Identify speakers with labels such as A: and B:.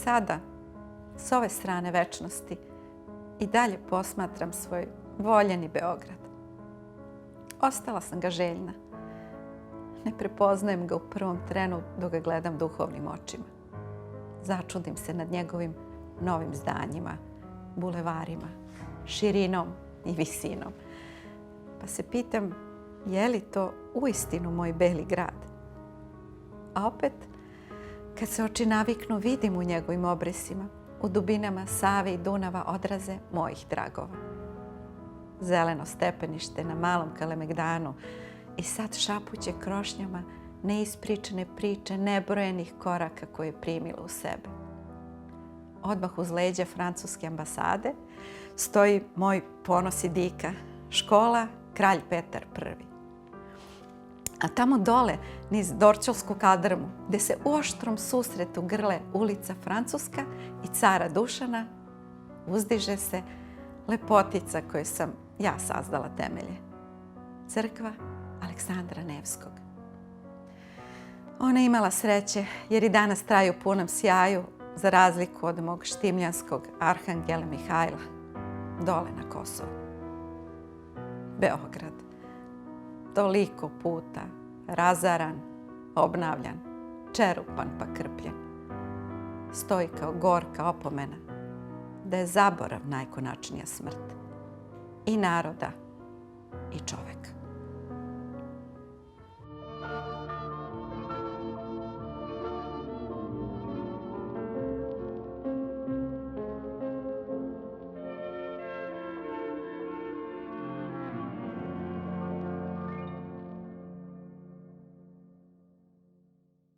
A: sada, s ove strane večnosti, i dalje posmatram svoj voljeni Beograd. Ostala sam ga željna. Ne prepoznajem ga u prvom trenu dok ga gledam duhovnim očima. Začudim se nad njegovim novim zdanjima, bulevarima, širinom i visinom. Pa se pitam, je li to uistinu moj beli grad? A opet, kad se oči naviknu, vidim u njegovim obrisima, u dubinama Save i Dunava odraze mojih tragova. Zeleno stepenište na malom Kalemegdanu i sad šapuće krošnjama neispričane priče nebrojenih koraka koje je primila u sebe. Odmah uz leđa francuske ambasade stoji moj ponos i dika, škola Kralj Petar I. A tamo dole, niz Dorćolsku kaldrmu, gde se u oštrom susretu grle ulica Francuska i cara Dušana, uzdiže se lepotica koju sam ja sazdala temelje. Crkva Aleksandra Nevskog. Ona je imala sreće jer i danas traju u punom sjaju, za razliku od mog štimljanskog arhangela Mihajla, dole na Kosovu. Beograd. Toliko puta razaran, obnavljan, čerupan pa krpljen. Stoji kao gorka opomena da je zaborav najkonačnija smrt i naroda i čoveka.